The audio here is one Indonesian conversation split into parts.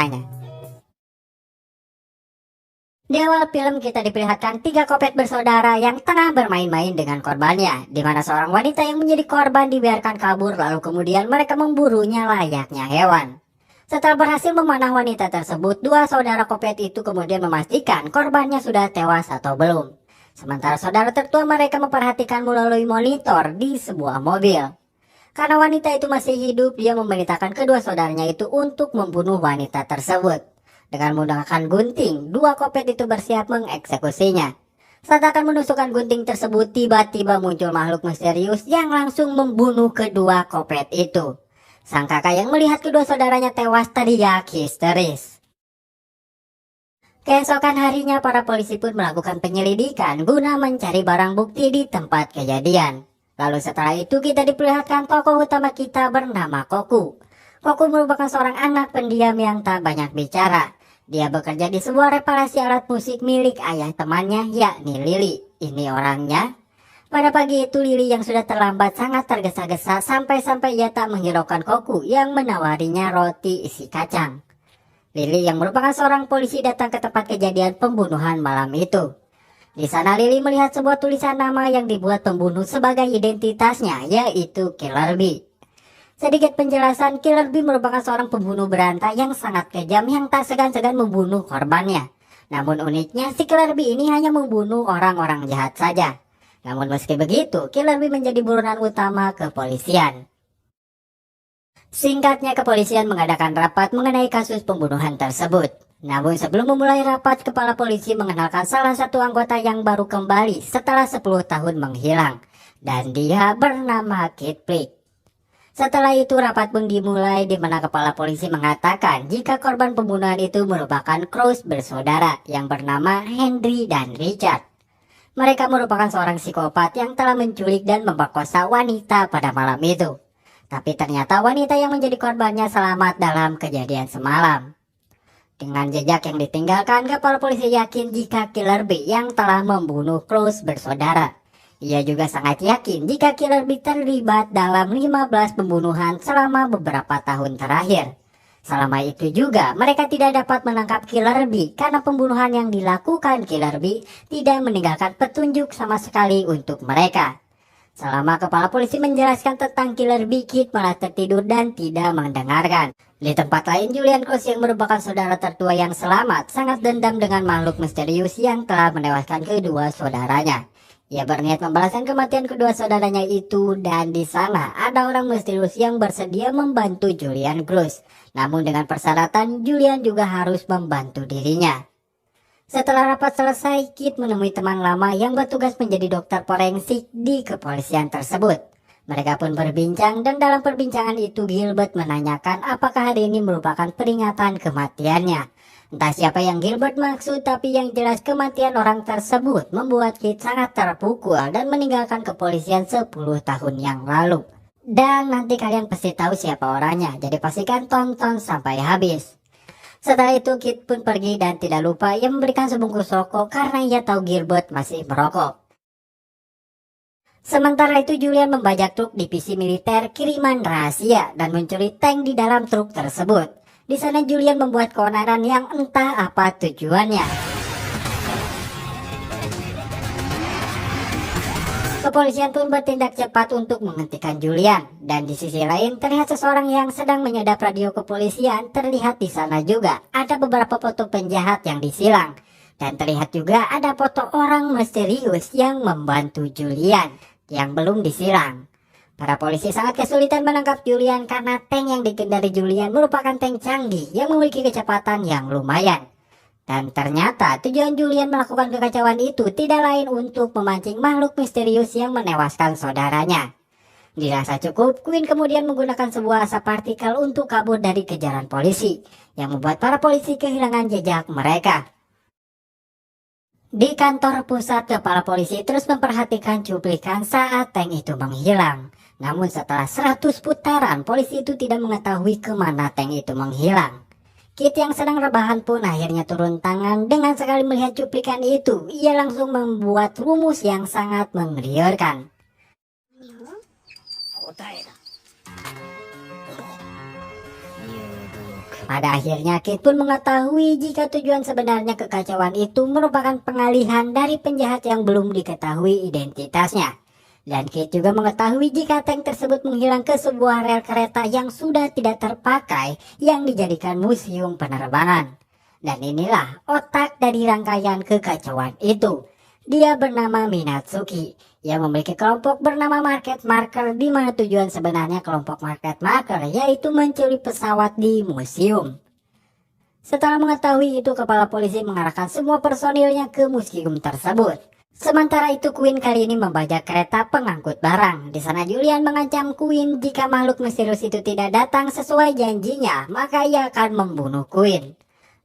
saudaranya. Di awal film kita diperlihatkan 3 kopet bersaudara yang tengah bermain-main dengan korbannya, di mana seorang wanita yang menjadi korban dibiarkan kabur lalu kemudian mereka memburunya layaknya hewan. Setelah berhasil memanah wanita tersebut, 2 saudara kopet itu kemudian memastikan korbannya sudah tewas atau belum. Sementara saudara tertua mereka memperhatikan melalui monitor di sebuah mobil. Karena wanita itu masih hidup, dia memerintahkan kedua saudaranya itu untuk membunuh wanita tersebut. Dengan menggunakan gunting, 2 kopet itu bersiap mengeksekusinya. Saat akan menusukkan gunting tersebut, tiba-tiba muncul makhluk misterius yang langsung membunuh kedua kopet itu. Sang kakak yang melihat kedua saudaranya tewas teriak histeris. Keesokan harinya para polisi pun melakukan penyelidikan guna mencari barang bukti di tempat kejadian. Lalu setelah itu kita diperlihatkan tokoh utama kita bernama Koku. Koku merupakan seorang anak pendiam yang tak banyak bicara. Dia bekerja di sebuah reparasi alat musik milik ayah temannya, yakni Lily. Ini orangnya. Pada pagi itu Lily yang sudah terlambat sangat tergesa-gesa sampai-sampai ia tak menghiraukan Koku yang menawarinya roti isi kacang. Lily yang merupakan seorang polisi datang ke tempat kejadian pembunuhan malam itu. Di sana Lily melihat sebuah tulisan nama yang dibuat pembunuh sebagai identitasnya, yaitu Killer Bee. Sedikit penjelasan, Killer Bee merupakan seorang pembunuh berantai yang sangat kejam yang tak segan-segan membunuh korbannya. Namun uniknya, si Killer Bee ini hanya membunuh orang-orang jahat saja. Namun meski begitu, Killer Bee menjadi buronan utama kepolisian. Singkatnya, kepolisian mengadakan rapat mengenai kasus pembunuhan tersebut. Namun sebelum memulai rapat, kepala polisi mengenalkan salah satu anggota yang baru kembali setelah 10 tahun menghilang. Dan dia bernama Kid Flick. Setelah itu rapat pun dimulai di mana kepala polisi mengatakan jika korban pembunuhan itu merupakan Cross bersaudara yang bernama Henry dan Richard. Mereka merupakan seorang psikopat yang telah menculik dan memperkosa wanita pada malam itu. Tapi ternyata wanita yang menjadi korbannya selamat dalam kejadian semalam. Dengan jejak yang ditinggalkan, kepala polisi yakin jika Killer Bee yang telah membunuh Cross bersaudara. Ia juga sangat yakin jika Killer Bee terlibat dalam 15 pembunuhan selama beberapa tahun terakhir. Selama itu juga mereka tidak dapat menangkap Killer Bee karena pembunuhan yang dilakukan Killer Bee tidak meninggalkan petunjuk sama sekali untuk mereka. Selama kepala polisi menjelaskan tentang Killer Bee, Kid malah tertidur dan tidak mendengarkan. Di tempat lain, Julian Cross yang merupakan saudara tertua yang selamat sangat dendam dengan makhluk misterius yang telah menewaskan kedua saudaranya. Ia berniat membalaskan kematian kedua saudaranya itu dan di sana ada orang misterius yang bersedia membantu Julian Cross. Namun dengan persyaratan Julian juga harus membantu dirinya. Setelah rapat selesai, Kid menemui teman lama yang bertugas menjadi dokter forensik di kepolisian tersebut. Mereka pun berbincang dan dalam perbincangan itu Gilbert menanyakan apakah hari ini merupakan peringatan kematiannya. Entah siapa yang Gilbert maksud, tapi yang jelas kematian orang tersebut membuat Kid sangat terpukul dan meninggalkan kepolisian 10 tahun yang lalu. Dan nanti kalian pasti tahu siapa orangnya, jadi pastikan tonton sampai habis. Setelah itu Kid pun pergi dan tidak lupa ia memberikan sebungkus rokok karena ia tahu Gilbert masih merokok. Sementara itu Julian membajak truk divisi militer kiriman rahasia dan mencuri tank di dalam truk tersebut. Di sana Julian membuat keonaran yang entah apa tujuannya. Kepolisian pun bertindak cepat untuk menghentikan Julian. Dan di sisi lain terlihat seseorang yang sedang menyadap radio kepolisian. Terlihat di sana juga ada beberapa foto penjahat yang disilang. Dan terlihat juga ada foto orang misterius yang membantu Julian yang belum disilang. Para polisi sangat kesulitan menangkap Julian karena tank yang dikendari Julian merupakan tank canggih yang memiliki kecepatan yang lumayan. Dan ternyata tujuan Julian melakukan kekacauan itu tidak lain untuk memancing makhluk misterius yang menewaskan saudaranya. Dirasa cukup, Quinn kemudian menggunakan sebuah asap partikel untuk kabur dari kejaran polisi, yang membuat para polisi kehilangan jejak mereka. Di kantor pusat, kepala polisi terus memperhatikan cuplikan saat tank itu menghilang. Namun setelah 100 putaran, polisi itu tidak mengetahui kemana tank itu menghilang. Kid yang sedang rebahan pun akhirnya turun tangan dengan sekali melihat cuplikan itu. Ia langsung membuat rumus yang sangat menggiurkan. Pada akhirnya Kit pun mengetahui jika tujuan sebenarnya kekacauan itu merupakan pengalihan dari penjahat yang belum diketahui identitasnya. Dan Kit juga mengetahui jika tank tersebut menghilang ke sebuah rel kereta yang sudah tidak terpakai yang dijadikan museum penerbangan. Dan inilah otak dari rangkaian kekacauan itu. Dia bernama Minatsuki, yang memiliki kelompok bernama Market Marker, di mana tujuan sebenarnya kelompok Market Marker yaitu mencuri pesawat di museum. Setelah mengetahui itu, kepala polisi mengarahkan semua personilnya ke museum tersebut. Sementara itu, Queen kali ini membajak kereta pengangkut barang. Di sana Julian mengancam Queen jika makhluk misterius itu tidak datang sesuai janjinya, maka ia akan membunuh Queen.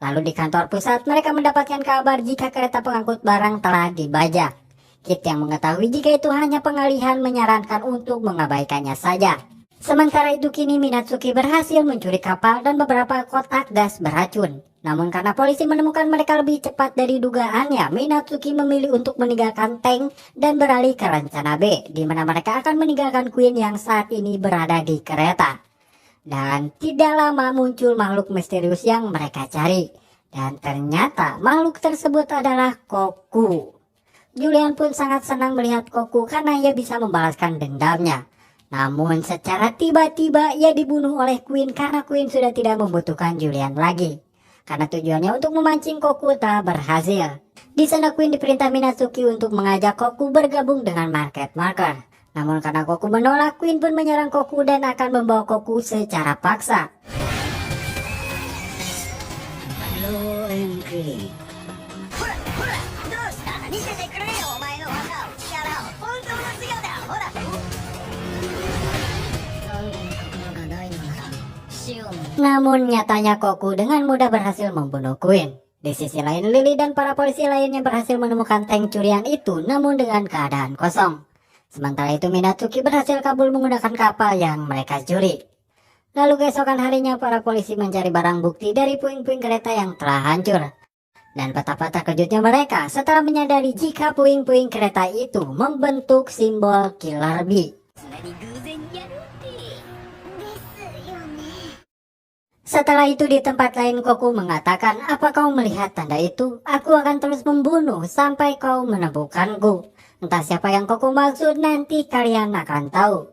Lalu di kantor pusat mereka mendapatkan kabar jika kereta pengangkut barang telah dibajak. Kit yang mengetahui jika itu hanya pengalihan menyarankan untuk mengabaikannya saja. Sementara itu kini Minatsuki berhasil mencuri kapal dan beberapa kotak gas beracun. Namun karena polisi menemukan mereka lebih cepat dari dugaannya, Minatsuki memilih untuk meninggalkan tank dan beralih ke rencana B, di mana mereka akan meninggalkan Queen yang saat ini berada di kereta. Dan tidak lama muncul makhluk misterius yang mereka cari. Dan ternyata makhluk tersebut adalah Koku. Julian pun sangat senang melihat Koku karena ia bisa membalaskan dendamnya. Namun secara tiba-tiba ia dibunuh oleh Queen karena Queen sudah tidak membutuhkan Julian lagi. Karena tujuannya untuk memancing Koku tak berhasil. Di sana Queen diperintah Minatsuki untuk mengajak Koku bergabung dengan Market Marker. Namun karena Koku menolak, Queen pun menyerang Koku dan akan membawa Koku secara paksa. Namun nyatanya Koku dengan mudah berhasil membunuh Queen. Di sisi lain, Lily dan para polisi lainnya berhasil menemukan tank curian itu, namun dengan keadaan kosong. Sementara itu Minatsuki berhasil kabur menggunakan kapal yang mereka curi. Lalu keesokan harinya para polisi mencari barang bukti dari puing-puing kereta yang telah hancur. Dan betapa terkejutnya mereka setelah menyadari jika puing-puing kereta itu membentuk simbol Killer Bee. Setelah itu di tempat lain Koku mengatakan, "Apa kau melihat tanda itu? Aku akan terus membunuh sampai kau menemukanku. Entah siapa yang Koku maksud, nanti kalian akan tahu."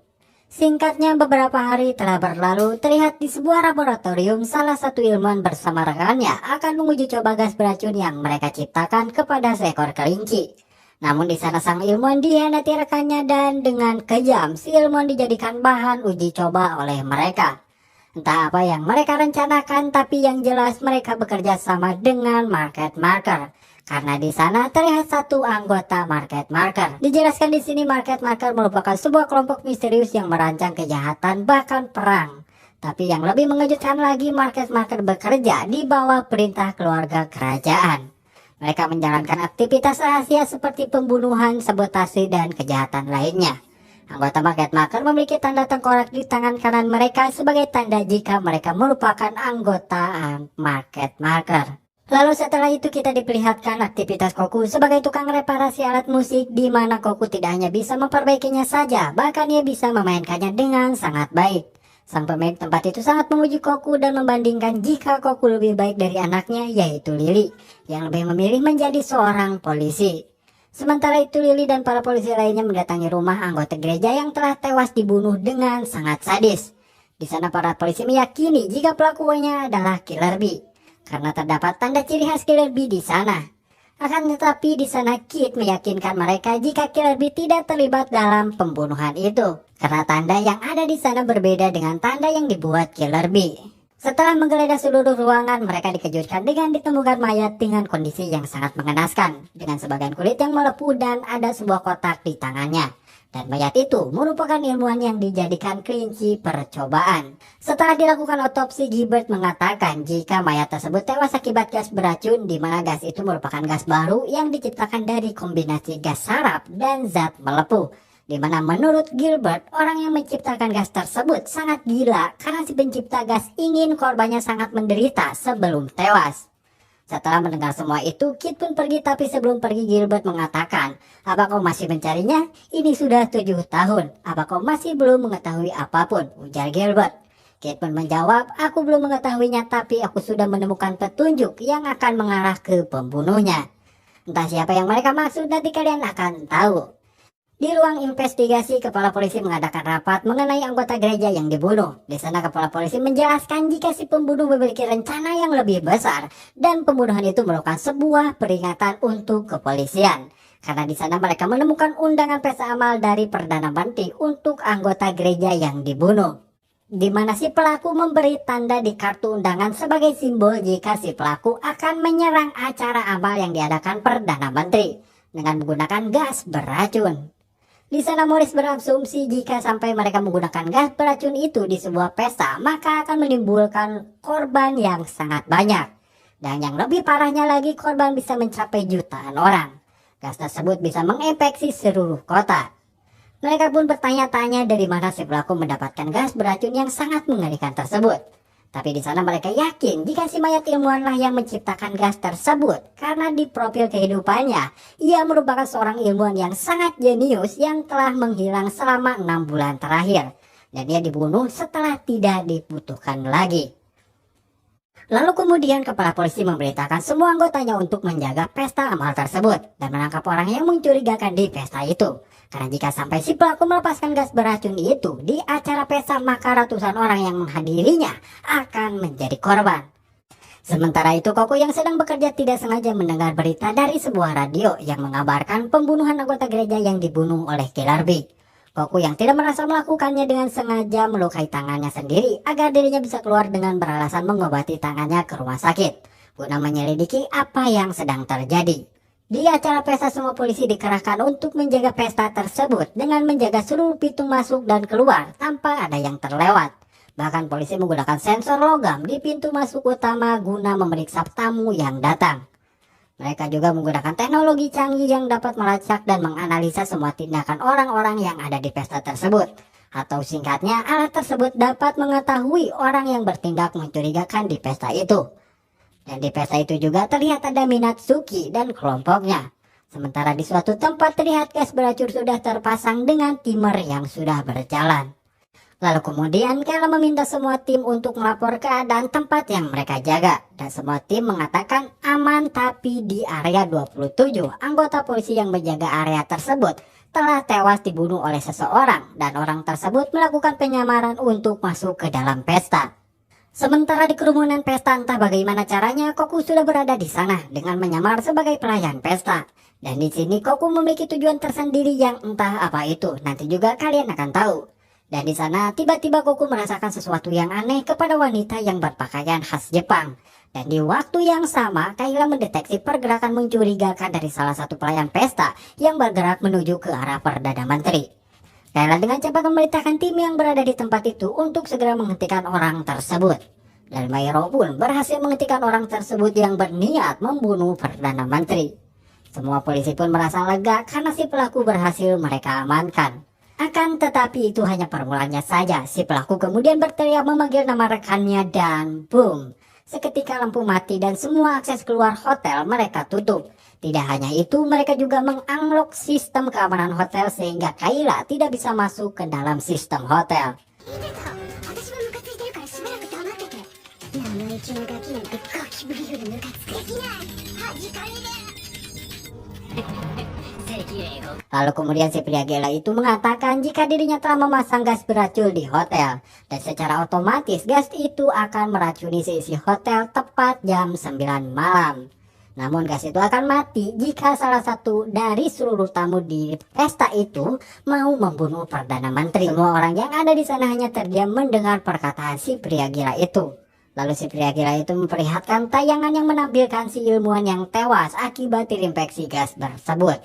Singkatnya beberapa hari telah berlalu, terlihat di sebuah laboratorium salah satu ilmuwan bersama rekannya akan menguji coba gas beracun yang mereka ciptakan kepada seekor kelinci. Namun di sana sang ilmuwan dikhianati rekannya dan dengan kejam si ilmuwan dijadikan bahan uji coba oleh mereka. Entah apa yang mereka rencanakan, tapi yang jelas mereka bekerja sama dengan Market Marker. Karena di sana terlihat satu anggota Market Marker. Dijelaskan di sini Market Marker merupakan sebuah kelompok misterius yang merancang kejahatan bahkan perang. Tapi yang lebih mengejutkan lagi, Market Marker bekerja di bawah perintah keluarga kerajaan. Mereka menjalankan aktivitas rahasia seperti pembunuhan, sabotase, dan kejahatan lainnya. Anggota Market Marker memiliki tanda tengkorak di tangan kanan mereka sebagai tanda jika mereka merupakan anggota Market Marker. Lalu setelah itu kita diperlihatkan aktivitas Koku sebagai tukang reparasi alat musik, di mana Koku tidak hanya bisa memperbaikinya saja, bahkan ia bisa memainkannya dengan sangat baik. Sang pemilik tempat itu sangat memuji Koku dan membandingkan jika Koku lebih baik dari anaknya, yaitu Lily, yang lebih memilih menjadi seorang polisi. Sementara itu Lily dan para polisi lainnya mendatangi rumah anggota gereja yang telah tewas dibunuh dengan sangat sadis. Di sana para polisi meyakini jika pelakunya adalah Killer Bee, karena terdapat tanda ciri khas Killer Bee di sana. Akan tetapi di sana Kit meyakinkan mereka jika Killer Bee tidak terlibat dalam pembunuhan itu, karena tanda yang ada di sana berbeda dengan tanda yang dibuat Killer Bee. Setelah menggeledah seluruh ruangan, mereka dikejutkan dengan ditemukan mayat dengan kondisi yang sangat mengenaskan, dengan sebagian kulit yang melepuh dan ada sebuah kotak di tangannya. Dan mayat itu merupakan ilmuwan yang dijadikan kelinci percobaan. Setelah dilakukan otopsi, Gilbert mengatakan jika mayat tersebut tewas akibat gas beracun, di mana gas itu merupakan gas baru yang diciptakan dari kombinasi gas sarap dan zat melepuh. Di mana menurut Gilbert, orang yang menciptakan gas tersebut sangat gila karena si pencipta gas ingin korbannya sangat menderita sebelum tewas. Setelah mendengar semua itu, Kit pun pergi, tapi sebelum pergi Gilbert mengatakan, "Apa kau masih mencarinya? Ini sudah 7 tahun. Apa kau masih belum mengetahui apapun?" ujar Gilbert. Kate pun menjawab, aku belum mengetahuinya tapi aku sudah menemukan petunjuk yang akan mengarah ke pembunuhnya. Entah siapa yang mereka maksud, nanti kalian akan tahu. Di ruang investigasi, kepala polisi mengadakan rapat mengenai anggota gereja yang dibunuh. Di sana kepala polisi menjelaskan jika si pembunuh memiliki rencana yang lebih besar dan pembunuhan itu merupakan sebuah peringatan untuk kepolisian. Karena di sana mereka menemukan undangan pesta amal dari Perdana Menteri untuk anggota gereja yang dibunuh, di mana si pelaku memberi tanda di kartu undangan sebagai simbol jika si pelaku akan menyerang acara amal yang diadakan Perdana Menteri dengan menggunakan gas beracun. Di sana Morris berasumsi jika sampai mereka menggunakan gas beracun itu di sebuah pesta, maka akan menimbulkan korban yang sangat banyak. Dan yang lebih parahnya lagi, korban bisa mencapai jutaan orang. Gas tersebut bisa menginfeksi seluruh kota. Mereka pun bertanya-tanya dari mana si pelaku mendapatkan gas beracun yang sangat mengerikan tersebut. Tapi di sana mereka yakin jika si mayat ilmuwanlah yang menciptakan gas tersebut, karena di profil kehidupannya, ia merupakan seorang ilmuwan yang sangat jenius yang telah menghilang selama 6 bulan terakhir. Dan dia dibunuh setelah tidak dibutuhkan lagi. Lalu kemudian kepala polisi memberitakan semua anggotanya untuk menjaga pesta amal tersebut dan menangkap orang yang mencurigakan di pesta itu. Karena jika sampai si pelaku melepaskan gas beracun itu di acara pesta, maka ratusan orang yang menghadirinya akan menjadi korban. Sementara itu, Koku yang sedang bekerja tidak sengaja mendengar berita dari sebuah radio yang mengabarkan pembunuhan anggota gereja yang dibunuh oleh Killer Bee. Koku yang tidak merasa melakukannya dengan sengaja melukai tangannya sendiri agar dirinya bisa keluar dengan beralasan mengobati tangannya ke rumah sakit guna menyelidiki apa yang sedang terjadi. Di acara pesta, semua polisi dikerahkan untuk menjaga pesta tersebut dengan menjaga seluruh pintu masuk dan keluar tanpa ada yang terlewat. Bahkan polisi menggunakan sensor logam di pintu masuk utama guna memeriksa tamu yang datang. Mereka juga menggunakan teknologi canggih yang dapat melacak dan menganalisa semua tindakan orang-orang yang ada di pesta tersebut. Atau singkatnya, alat tersebut dapat mengetahui orang yang bertindak mencurigakan di pesta itu. Dan di pesta itu juga terlihat ada Minatsuki dan kelompoknya. Sementara di suatu tempat terlihat gas beracun sudah terpasang dengan timer yang sudah berjalan. Lalu kemudian Kayla meminta semua tim untuk melapor keadaan tempat yang mereka jaga. Dan semua tim mengatakan aman, tapi di area 27, anggota polisi yang menjaga area tersebut telah tewas dibunuh oleh seseorang. Dan orang tersebut melakukan penyamaran untuk masuk ke dalam pesta. Sementara di kerumunan pesta, entah bagaimana caranya, Koku sudah berada di sana dengan menyamar sebagai pelayan pesta. Dan di sini Koku memiliki tujuan tersendiri yang entah apa itu, nanti juga kalian akan tahu. Dan di sana tiba-tiba Koku merasakan sesuatu yang aneh kepada wanita yang berpakaian khas Jepang. Dan di waktu yang sama, Kayla mendeteksi pergerakan mencurigakan dari salah satu pelayan pesta yang bergerak menuju ke arah Perdana Menteri. Kayla dengan cepat memerintahkan tim yang berada di tempat itu untuk segera menghentikan orang tersebut. Dan Mayro pun berhasil menghentikan orang tersebut yang berniat membunuh Perdana Menteri. Semua polisi pun merasa lega karena si pelaku berhasil mereka amankan. Akan tetapi itu hanya permulaannya saja. Si pelaku kemudian berteriak memanggil nama rekannya dan boom. Seketika lampu mati dan semua akses keluar hotel mereka tutup. Tidak hanya itu, mereka juga mengunlock sistem keamanan hotel sehingga Kayla tidak bisa masuk ke dalam sistem hotel. Lalu kemudian si pria gila itu mengatakan jika dirinya telah memasang gas beracun di hotel. Dan secara otomatis gas itu akan meracuni seisi hotel tepat jam 9 malam. Namun gas itu akan mati jika salah satu dari seluruh tamu di pesta itu mau membunuh Perdana Menteri. Semua orang yang ada di sana hanya terdiam mendengar perkataan si pria gila itu. Lalu si pria gila itu memperlihatkan tayangan yang menampilkan si ilmuwan yang tewas akibat terinfeksi gas tersebut.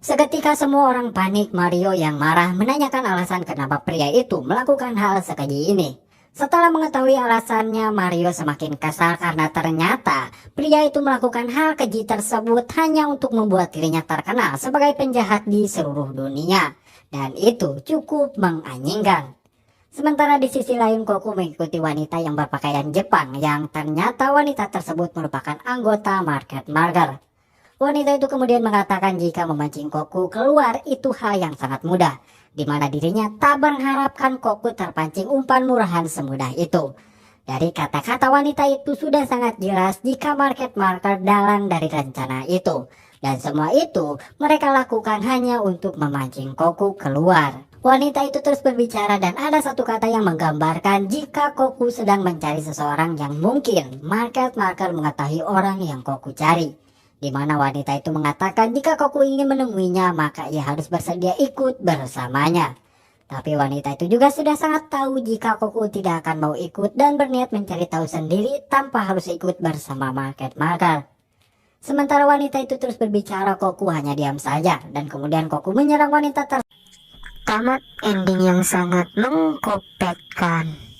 Seketika semua orang panik. Mario yang marah menanyakan alasan kenapa pria itu melakukan hal sekeji ini. Setelah mengetahui alasannya, Mario semakin kesal karena ternyata pria itu melakukan hal keji tersebut hanya untuk membuat dirinya terkenal sebagai penjahat di seluruh dunia. Dan itu cukup menganjingkan. Sementara di sisi lain, Koku mengikuti wanita yang berpakaian Jepang yang ternyata wanita tersebut merupakan anggota Market Marker. Wanita itu kemudian mengatakan jika memancing Koku keluar itu hal yang sangat mudah, di mana dirinya tak mengharapkan Koku terpancing umpan murahan semudah itu. Dari kata-kata wanita itu sudah sangat jelas jika market marker dalang dari rencana itu. Dan semua itu mereka lakukan hanya untuk memancing Koku keluar. Wanita itu terus berbicara dan ada satu kata yang menggambarkan jika Koku sedang mencari seseorang yang mungkin market marker mengetahui orang yang Koku cari. Di mana wanita itu mengatakan jika Koku ingin menemuinya maka ia harus bersedia ikut bersamanya. Tapi wanita itu juga sudah sangat tahu jika Koku tidak akan mau ikut dan berniat mencari tahu sendiri tanpa harus ikut bersama market marker. Sementara wanita itu terus berbicara, Koku hanya diam saja dan kemudian Koku menyerang wanita tersebut. Tamat ending yang sangat mengkopetkan.